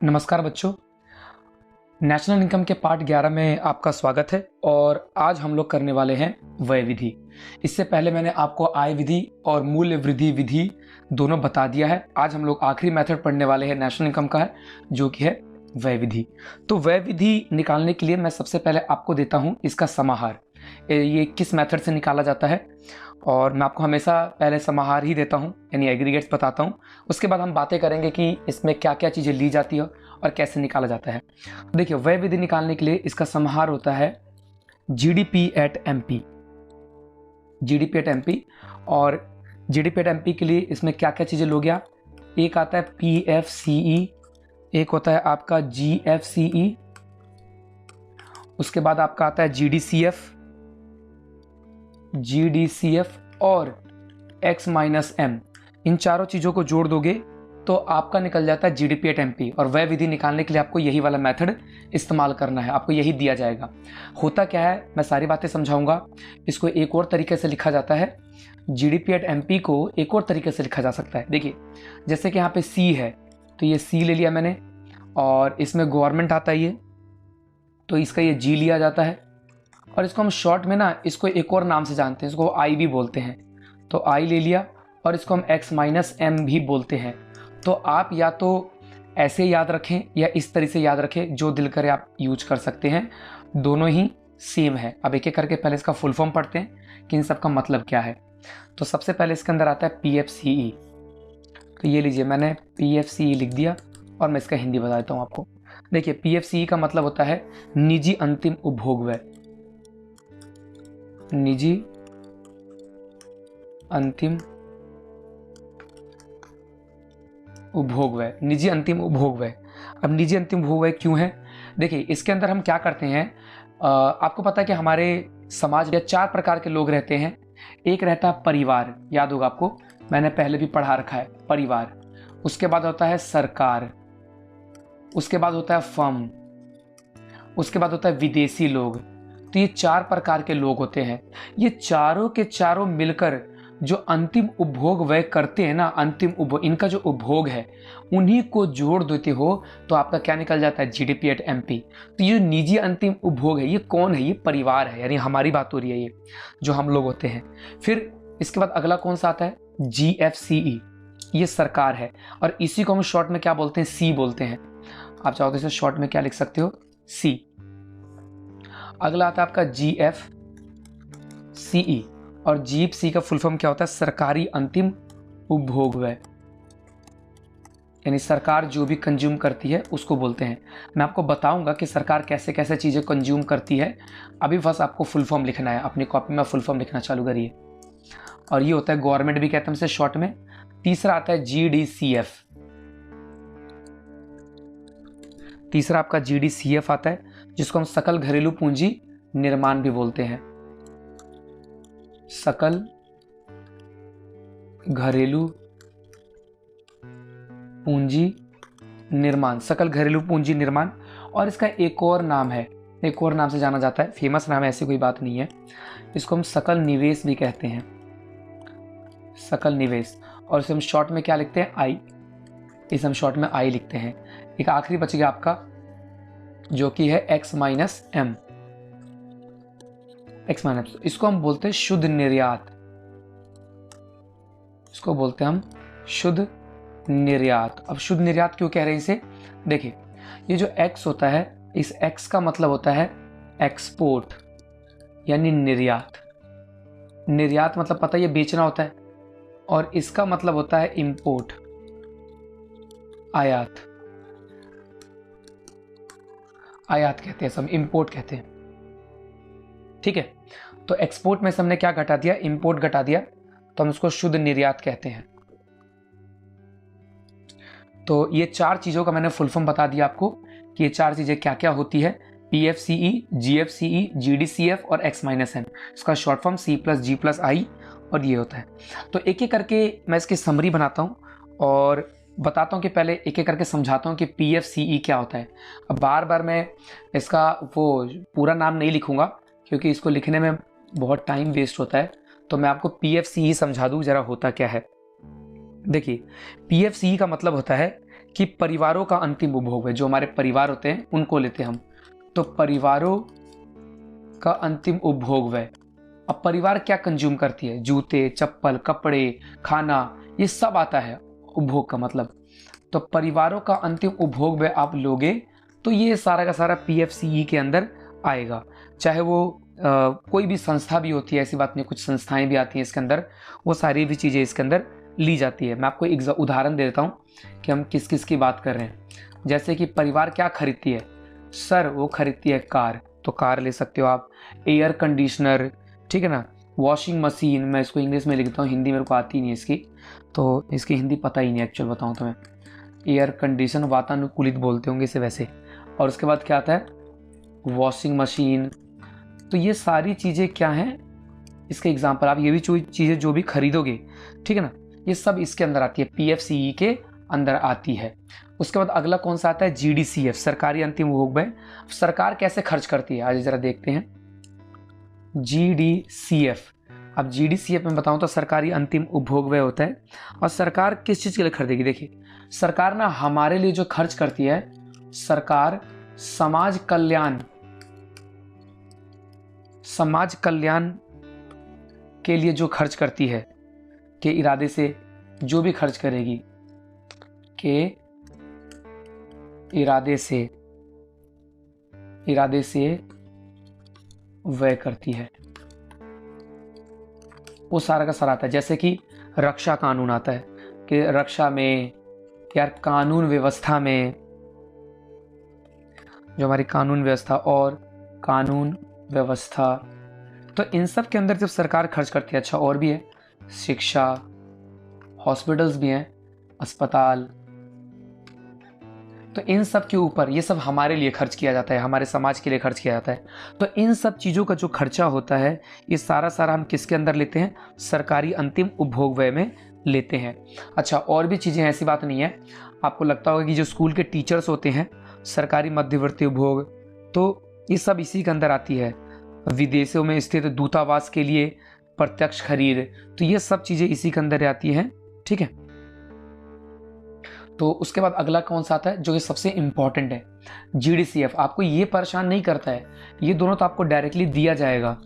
नमस्कार बच्चों। National income के पार्ट 11 में आपका स्वागत है और आज हम लोग करने वाले हैं व्यय विधि। इससे पहले मैंने आपको आय विधि और मूल्य वृद्धि विधि दोनों बता दिया है। आज हम लोग आखिरी मेथड पढ़ने वाले हैं नेशनल इनकम का है, जो कि है व्यय विधि। तो व्यय विधि निकालने के लिए मैं सबसे पहले आपको देता हूँ इसका समाहार, ये किस मेथड से निकाला जाता है। और मैं आपको हमेशा पहले समाहार ही देता हूँ, यानी एग्रीगेट्स बताता हूँ। उसके बाद हम बातें करेंगे कि इसमें क्या क्या चीज़ें ली जाती है और कैसे निकाला जाता है। देखिए, व्यय विधि निकालने के लिए इसका समाहार होता है GDP at MP. GDP at MP और जीडीपी एट एमपी के लिए इसमें क्या क्या चीज़ें लोगे आप। एक आता है पीएफसीई, एक होता है आपका जीएफसीई, उसके बाद आपका आता है जीडीसीएफ, जीडीसीएफ और एक्स माइनस एम। इन चारों चीज़ों को जोड़ दोगे तो आपका निकल जाता है जीडीपी एट एमपी। और व्यय विधि निकालने के लिए आपको यही वाला मेथड इस्तेमाल करना है, आपको यही दिया जाएगा। होता क्या है, मैं सारी बातें समझाऊंगा। इसको एक और तरीके से लिखा जाता है, जीडीपी एट एमपी को एक और तरीके से लिखा जा सकता है। देखिए, जैसे कि यहाँ पे सी है तो ये सी ले लिया मैंने, और इसमें गवर्नमेंट आता है ये, तो इसका ये जी लिया जाता है। और इसको हम शॉर्ट में ना इसको एक और नाम से जानते हैं, इसको आई भी बोलते हैं, तो आई ले लिया। और इसको हम एक्स माइनस एम भी बोलते हैं। तो आप या तो ऐसे याद रखें या इस तरह से याद रखें, जो दिल करे आप यूज कर सकते हैं, दोनों ही सेम है। अब एक एक करके पहले इसका फुल फॉर्म पढ़ते हैं कि इन सब का मतलब क्या है। तो सबसे पहले इसके अंदर आता है पीएफसीई। तो ये लीजिए, मैंने पीएफसीई लिख दिया और मैं इसका हिंदी बता देता हूँ आपको। देखिए, पीएफसीई का मतलब होता है निजी अंतिम उपभोग व्यय। निजी अंतिम उपभोग व्यय, निजी अंतिम उपभोग व्यय। अब निजी अंतिम उपभोग व्यय क्यों है? देखिए, इसके अंदर हम क्या करते हैं, आपको पता है कि हमारे समाज में 4 प्रकार के लोग रहते हैं। एक रहता है परिवार, याद होगा आपको, मैंने पहले भी पढ़ा रखा है परिवार। उसके बाद होता है सरकार, उसके बाद होता है फर्म, उसके बाद होता है विदेशी लोग। तो ये 4 प्रकार के लोग होते हैं। ये चारों के चारों मिलकर जो अंतिम उपभोग व्यय करते हैं ना, अंतिम उपभोग, इनका जो उपभोग है उन्हीं को जोड़ देते हो तो आपका क्या निकल जाता है, जीडीपी एट एमपी। तो ये निजी अंतिम उपभोग है, ये कौन है? ये परिवार है, यानी हमारी बात हो रही है, ये जो हम लोग होते हैं। फिर इसके बाद अगला कौन सा आता है, जीएफसीई, ये सरकार है। और इसी को हम शॉर्ट में क्या बोलते हैं, सी बोलते हैं। आप चाहो तो इसे शॉर्ट में क्या लिख सकते हो, सी। अगला आता है आपका जीएफसीई, और जीएफसी का फुल फॉर्म क्या होता है, सरकारी अंतिम उपभोग व्यय, यानी सरकार जो भी कंज्यूम करती है उसको बोलते हैं। मैं आपको बताऊंगा कि सरकार कैसे कैसे चीज़ें कंज्यूम करती है। अभी बस आपको फुल फॉर्म लिखना है, अपनी कॉपी में फुल फॉर्म लिखना चालू करिए। और ये होता है गवर्नमेंट भी कहते हैं इसे शॉर्ट में। तीसरा आता है जीडीसीएफ, तीसरा आपका जीडीसीएफ आता है, जिसको हम सकल घरेलू पूंजी निर्माण भी बोलते हैं। सकल घरेलू पूंजी निर्माण, सकल घरेलू पूंजी निर्माण। और इसका एक और नाम है, एक और नाम से जाना जाता है, फेमस नाम है, ऐसी कोई बात नहीं है। इसको हम सकल निवेश भी कहते हैं, सकल निवेश। और इसे हम शॉर्ट में क्या लिखते हैं, आई। इसे हम शॉर्ट में आई लिखते हैं। एक आखिरी बच गया आपका, जो कि है X minus M, X minus. इसको हम बोलते हैं शुद्ध निर्यात, इसको बोलते हैं हम शुद्ध निर्यात। अब शुद्ध निर्यात क्यों कह रहे हैं इसे, देखिए, ये जो एक्स होता है, इस एक्स का मतलब होता है एक्सपोर्ट, यानी निर्यात। निर्यात मतलब पता है, ये बेचना होता है। और इसका मतलब होता है इंपोर्ट, आयात। आयात कहते हैं सब, इंपोर्ट कहते हैं, ठीक है। तो एक्सपोर्ट में से हमने क्या घटा दिया, इंपोर्ट घटा दिया, तो हम उसको शुद्ध निर्यात कहते हैं। तो ये 4 चीज़ों का मैंने फुल फॉर्म बता दिया आपको कि ये 4 चीज़ें क्या क्या होती है, पीएफसीई, जीएफसीई, जीडीसीएफ और एक्स माइनस एम। इसका शॉर्ट फॉर्म सी प्लस जी प्लस आई, और ये होता है। तो एक एक करके मैं इसकी समरी बनाता हूँ और बताता हूँ कि पहले एक एक करके समझाता हूँ कि पीएफसीई क्या होता है। अब बार बार मैं इसका वो पूरा नाम नहीं लिखूँगा, क्योंकि इसको लिखने में बहुत टाइम वेस्ट होता है। तो मैं आपको पीएफसीई समझा दूँ जरा होता क्या है। देखिए, पीएफसीई का मतलब होता है कि परिवारों का अंतिम उपभोग है, जो हमारे परिवार होते हैं उनको लेते हैं हम, तो परिवारों का अंतिम उपभोग व्यय। अब परिवार क्या कंज्यूम करती है, जूते, चप्पल, कपड़े, खाना, ये सब आता है उपभोग का मतलब। तो परिवारों का अंतिम उपभोग व्यय आप लोगे तो ये सारा का सारा पीएफसीई के अंदर आएगा। चाहे वो कोई भी संस्था भी होती है, ऐसी बात नहीं, कुछ संस्थाएं भी आती हैं इसके अंदर, वो सारी भी चीज़ें इसके अंदर ली जाती है। मैं आपको एक उदाहरण दे देता हूँ कि हम किस किस की बात कर रहे हैं। जैसे कि परिवार क्या खरीदती है, सर वो खरीदती है कार, तो कार ले सकते हो आप। एयर कंडीशनर, ठीक है ना, वॉशिंग मशीन, मैं इसको इंग्लिश में लिखता हूँ, हिंदी मेरे को आती नहीं इसकी, तो इसकी हिंदी पता ही नहीं एक्चुअल बताऊँ तो मैं। एयर कंडीशन, वातानुकूलित बोलते होंगे इसे वैसे। और उसके बाद क्या आता है, वॉशिंग मशीन। तो ये सारी चीज़ें क्या हैं, इसके एग्जाम्पल, आप ये भी चीज़ें जो भी खरीदोगे, ठीक है ना, ये सब इसके अंदर आती है, पीएफसीई के अंदर आती है। उसके बाद अगला कौन सा आता है, जीडीसीएफ, सरकारी अंतिम उपभोग व्यय। सरकार कैसे खर्च करती है, आज जरा देखते हैं। जीडीसीएफ, अब जीडीसीएफ में बताऊं तो सरकारी अंतिम उपभोग व्यय होता है। और सरकार किस चीज़ के लिए खरीदेगी, देखिए सरकार ना हमारे लिए जो खर्च करती है, सरकार समाज कल्याण के लिए जो खर्च करती है, के इरादे से जो भी खर्च करेगी, के इरादे से व्यय करती है, वो सारा का सारा आता है। जैसे कि रक्षा कानून आता है, कि रक्षा में यार कानून व्यवस्था में, जो हमारी कानून व्यवस्था और कानून व्यवस्था, तो इन सब के अंदर जब सरकार खर्च करती है। अच्छा और भी है, शिक्षा, हॉस्पिटल्स भी हैं, अस्पताल, तो इन सब के ऊपर ये सब हमारे लिए खर्च किया जाता है, हमारे समाज के लिए खर्च किया जाता है। तो इन सब चीज़ों का जो खर्चा होता है, ये सारा सारा हम किसके अंदर लेते हैं, सरकारी अंतिम उपभोग व्यय में लेते हैं। अच्छा और भी चीज़ें, ऐसी बात नहीं है, आपको लगता होगा कि जो स्कूल के टीचर्स होते हैं, सरकारी मध्यवर्ती उपभोग, तो ये सब इसी के अंदर आती है। विदेशों में स्थित दूतावास के लिए प्रत्यक्ष खरीद, तो ये सब चीज़ें इसी के अंदर आती हैं, ठीक है। तो उसके बाद अगला कौन सा आता है, जो कि सबसे इंपॉर्टेंट है, जीडीसीएफ। आपको ये परेशान नहीं करता है, ये दोनों तो आपको डायरेक्टली दिया जाएगा,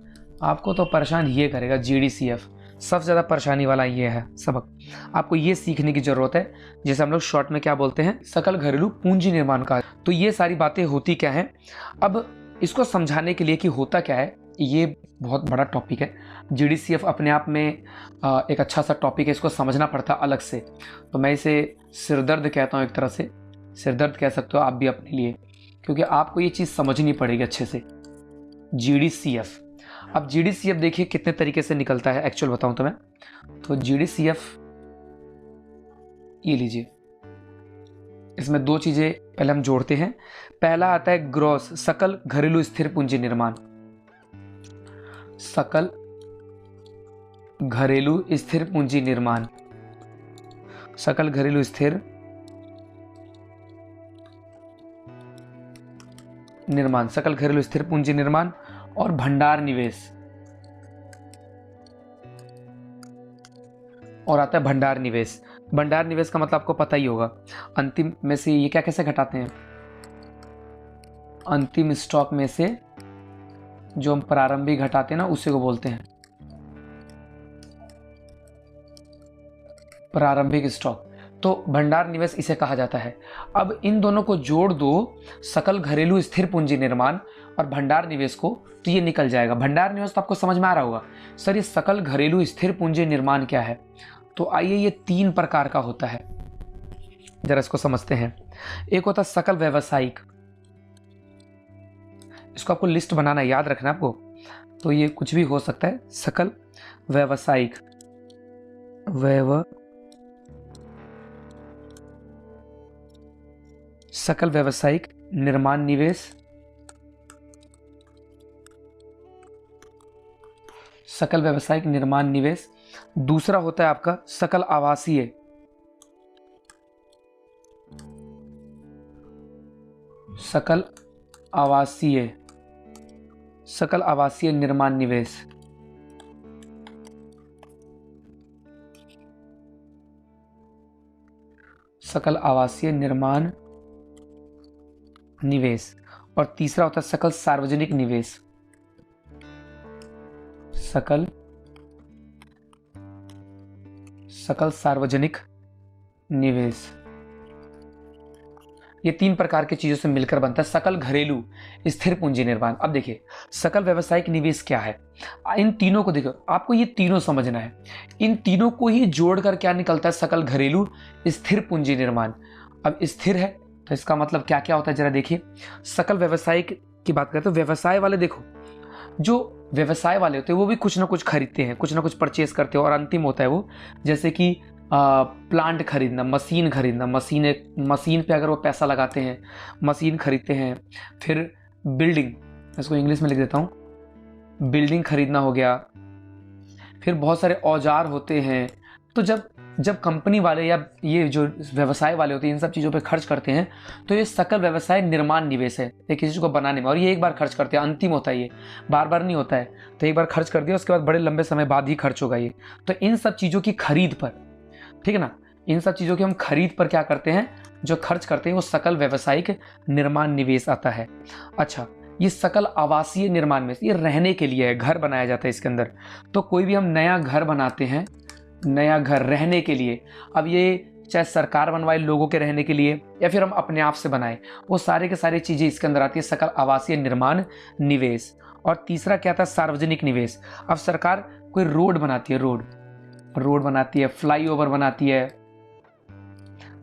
आपको तो परेशान ये करेगा जीडीसीएफ। सबसे ज़्यादा परेशानी वाला ये है सबक, आपको ये सीखने की ज़रूरत है। जैसे हम लोग शॉर्ट में क्या बोलते हैं, सकल घरेलू पूंजी निर्माण का। तो ये सारी बातें होती क्या हैं, अब इसको समझाने के लिए कि होता क्या है, ये बहुत बड़ा टॉपिक है। जीडीसीएफ अपने आप में एक अच्छा सा टॉपिक है, इसको समझना पड़ता है अलग से। तो मैं इसे सिरदर्द कहता हूँ, एक तरह से सिरदर्द कह सकते हो आप भी अपने लिए, क्योंकि आपको ये चीज़ समझनी पड़ेगी अच्छे से। जीडीसीएफ, अब जीडीसीएफ देखिए कितने तरीके से निकलता है, एक्चुअल बताऊं तो मैं, तो जीडीसीएफ ये लीजिए, इसमें दो चीज़ें पहले हम जोड़ते हैं। पहला आता है ग्रॉस, सकल घरेलू स्थिर पूंजी निर्माण, सकल घरेलू स्थिर पूंजी निर्माण, सकल घरेलू स्थिर निर्माण, सकल घरेलू स्थिर पूंजी निर्माण। और भंडार निवेश, और आता है भंडार निवेश। भंडार निवेश का मतलब आपको पता ही होगा, अंतिम में से ये क्या कैसे घटाते हैं, अंतिम स्टॉक में से जो हम प्रारंभिक घटाते हैं ना, उसी को बोलते हैं प्रारंभिक स्टॉक। तो भंडार निवेश इसे कहा जाता है। अब इन दोनों को जोड़ दो, सकल घरेलू स्थिर पूंजी निर्माण और भंडार निवेश को, तो ये निकल जाएगा। भंडार निवेश तो आपको समझ में आ रहा होगा, सर ये सकल घरेलू स्थिर पूंजी निर्माण क्या है। तो आइए, ये 3 प्रकार का होता है, जरा इसको समझते हैं। एक होता है सकल व्यावसायिक, इसको आपको लिस्ट बनाना, याद रखना आपको, तो ये कुछ भी हो सकता है। सकल व्यावसायिक, सकल व्यावसायिक निर्माण निवेश, सकल व्यावसायिक निर्माण निवेश। दूसरा होता है आपका सकल आवासीय, सकल आवासीय निर्माण निवेश। सकल आवासीय निर्माण निवेश, और तीसरा होता है सकल सार्वजनिक निवेश। सकल सार्वजनिक निवेश, ये 3 प्रकार की चीजों से मिलकर बनता है सकल घरेलू स्थिर पूंजी निर्माण। अब देखिए सकल व्यावसायिक निवेश क्या है, इन तीनों को देखो, आपको ये तीनों समझना है। इन तीनों को ही जोड़कर क्या निकलता है, सकल घरेलू स्थिर पूंजी निर्माण। अब स्थिर है तो इसका मतलब क्या क्या होता है, जरा देखिए। सकल व्यावसायिक की बात करें तो व्यवसाय वाले, देखो जो व्यवसाय वाले होते हैं वो भी कुछ ना कुछ खरीदते हैं, कुछ ना कुछ परचेज करते हैं, और अंतिम होता है वो, जैसे कि प्लांट खरीदना, मशीन खरीदना, मशीन पे अगर वो पैसा लगाते हैं, मशीन खरीदते हैं। फिर बिल्डिंग, इसको इंग्लिश में लिख देता हूँ, बिल्डिंग खरीदना हो गया। फिर बहुत सारे औजार होते हैं। तो जब कंपनी वाले या ये जो व्यवसाय वाले होते हैं इन सब चीज़ों पे खर्च करते हैं, तो ये सकल व्यवसाय निर्माण निवेश है, ये किसी चीज़ को बनाने में। और ये एक बार खर्च करते हैं, अंतिम होता है, ये बार बार नहीं होता है। तो एक बार खर्च कर दिया, उसके बाद बड़े लंबे समय बाद ही खर्च होगा ये। तो इन सब चीज़ों की खरीद पर, ठीक है ना, इन सब चीज़ों की हम खरीद पर क्या करते हैं, जो खर्च करते हैं वो सकल व्यवसायिक निर्माण निवेश आता है। अच्छा, ये सकल आवासीय निर्माण में, ये रहने के लिए है, घर बनाया जाता है इसके अंदर। तो कोई भी हम नया घर बनाते हैं, नया घर रहने के लिए, अब ये चाहे सरकार बनवाए लोगों के रहने के लिए या फिर हम अपने आप से बनाए, वो सारे के सारी चीज़ें इसके अंदर आती है, सकल आवासीय निर्माण निवेश। और तीसरा क्या था, सार्वजनिक निवेश। अब सरकार कोई रोड बनाती है, रोड बनाती है, फ्लाईओवर बनाती है,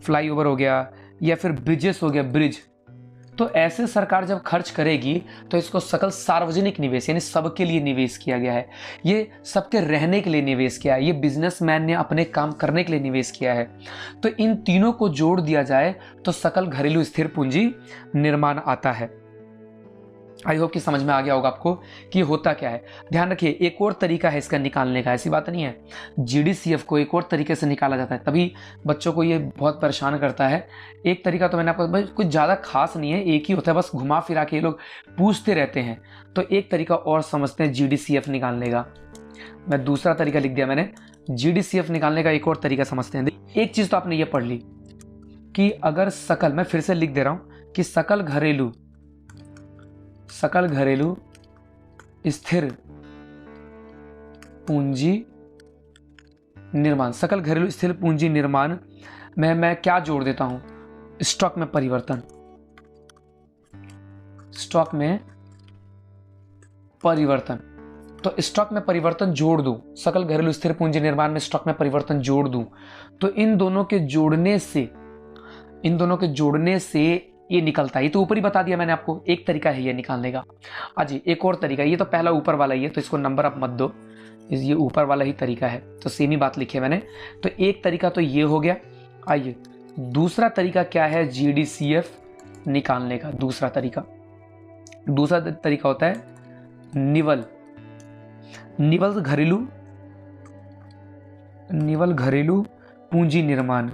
फ्लाईओवर हो गया, या फिर ब्रिजेस हो गया, ब्रिज। तो ऐसे सरकार जब खर्च करेगी तो इसको सकल सार्वजनिक निवेश, यानी सबके लिए निवेश किया गया है, ये सबके रहने के लिए निवेश किया है, ये बिजनेसमैन ने अपने काम करने के लिए निवेश किया है। तो इन तीनों को जोड़ दिया जाए तो सकल घरेलू स्थिर पूंजी निर्माण आता है। आई होप कि समझ में आ गया होगा आपको कि होता क्या है। ध्यान रखिए, एक और तरीका है इसका निकालने का, ऐसी बात नहीं है। जीडीसीएफ को एक और तरीके से निकाला जाता है, तभी बच्चों को ये बहुत परेशान करता है। एक तरीका तो मैंने आपको, कुछ ज़्यादा खास नहीं है, एक ही होता है, बस घुमा फिरा के ये लोग पूछते रहते हैं। तो एक तरीका और समझते हैं जीडीसीएफ निकालने का। मैं दूसरा तरीका लिख दिया मैंने, जीडीसीएफ निकालने का एक और तरीका समझते हैं। एक चीज़ तो आपने ये पढ़ ली कि अगर सकल, मैं फिर से लिख दे रहा हूँ कि सकल घरेलू स्थिर पूंजी निर्माण, सकल घरेलू स्थिर पूंजी निर्माण में मैं क्या जोड़ देता हूं, स्टॉक में परिवर्तन। स्टॉक में परिवर्तन, तो स्टॉक में परिवर्तन जोड़ दूं, सकल घरेलू स्थिर पूंजी निर्माण में स्टॉक में परिवर्तन जोड़ दूं, तो इन दोनों के जोड़ने से ये निकलता है। ये तो ऊपर ही बता दिया मैंने आपको, एक तरीका है ये निकालने का। अजी एक और तरीका, ये तो पहला ऊपर वाला ही है तो इसको नंबर आप मत दो, ये ऊपर वाला ही तरीका है, तो सेम ही बात लिखी है मैंने। तो एक तरीका तो ये हो गया। आइए दूसरा तरीका क्या है जीडीसीएफ निकालने का। दूसरा तरीका होता है निवल घरेलू पूंजी निर्माण।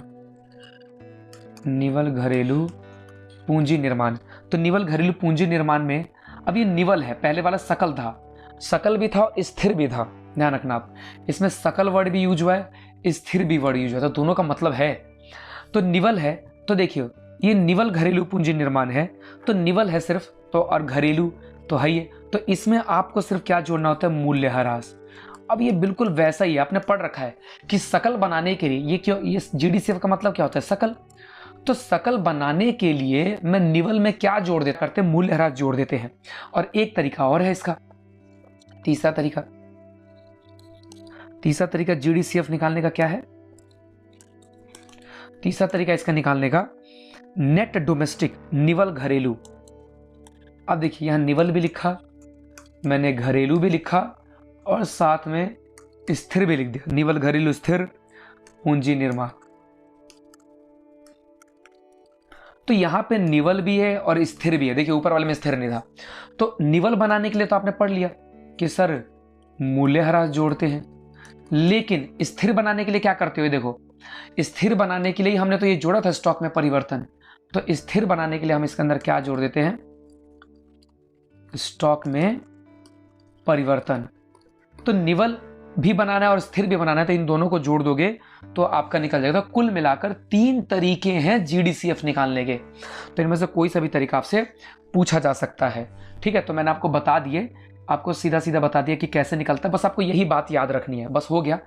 पूंजी निर्माण, तो निवल घरेलू पूंजी निर्माण में, अब ये निवल है, पहले वाला सकल था, सकल भी था और स्थिर भी था, ध्यान रखना आप। इसमें सकल वर्ड भी यूज हुआ है, स्थिर भी वर्ड यूज हुआ है, तो दोनों का मतलब है। तो निवल है, तो देखिए ये निवल घरेलू पूंजी निर्माण है, तो निवल है सिर्फ, तो और घरेलू तो है ये, तो इसमें आपको सिर्फ क्या जोड़ना होता है, मूल्यह्रास। अब ये बिल्कुल वैसा ही आपने पढ़ रखा है कि सकल बनाने के लिए, ये क्यों, ये जीडीसीएफ का मतलब क्या होता है, सकल। तो सकल बनाने के लिए मैं निवल में क्या जोड़ देते करते, मूल्यह्रास जोड़ देते हैं। और एक तरीका और है इसका, तीसरा तरीका जीडीसीएफ निकालने का क्या है, तीसरा तरीका इसका निकालने का नेट डोमेस्टिक निवल घरेलू। अब देखिए यहां निवल भी लिखा मैंने, घरेलू भी लिखा और साथ में स्थिर भी लिख दिया, निवल घरेलू स्थिर पूंजी निर्माण। तो यहां पे निवल भी है और स्थिर भी है, देखिए ऊपर वाले में स्थिर नहीं था। तो निवल बनाने के लिए तो आपने पढ़ लिया कि सर मूल्यह्रास जोड़ते हैं, लेकिन स्थिर बनाने के लिए क्या करते हो, देखो स्थिर बनाने के लिए हमने तो ये जोड़ा था स्टॉक में परिवर्तन, तो स्थिर बनाने के लिए हम इसके अंदर क्या जोड़ देते हैं, स्टॉक में परिवर्तन। तो निवल भी बनाना है और स्थिर भी बनाना है, तो इन दोनों को जोड़ दोगे तो आपका निकल जाएगा। तो कुल मिलाकर 3 तरीके हैं GDCF निकालने के, तो इनमें से कोई सा भी तरीका आपसे पूछा जा सकता है। ठीक है, तो मैंने आपको बता दिए, आपको सीधा सीधा बता दिया कि कैसे निकलता है। बस आपको यही बात याद रखनी है, बस हो गया।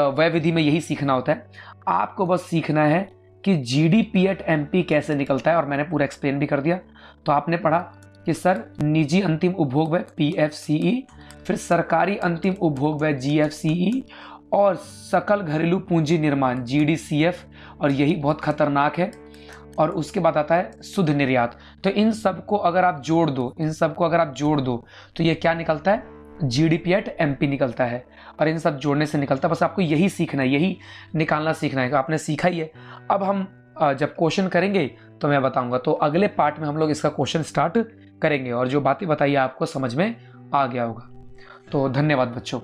वह विधि में यही सीखना होता है, आपको बस सीखना है कि GDP एट MP कैसे निकलता है, और मैंने पूरा एक्सप्लेन भी कर दिया। तो आपने पढ़ा कि सर निजी अंतिम उपभोग व्यय PFCE, फिर सरकारी अंतिम उपभोग व्यय GFCE, और सकल घरेलू पूंजी निर्माण GDCF, और यही बहुत खतरनाक है। और उसके बाद आता है शुद्ध निर्यात। तो इन सब को अगर आप जोड़ दो, तो ये क्या निकलता है? GDP एट MP निकलता है। और इन सब जोड़ने से निकलता है। बस आपको यही सीखना है, यही निकालना सीखना है। आपने सीखा ही है। अब हम जब क्वेश्चन करेंगे तो मैं बताऊंगा। तो अगले पार्ट में हम लोग इसका क्वेश्चन स्टार्ट करेंगे, और जो बातें बताइए आपको समझ में आ गया होगा। तो धन्यवाद बच्चों।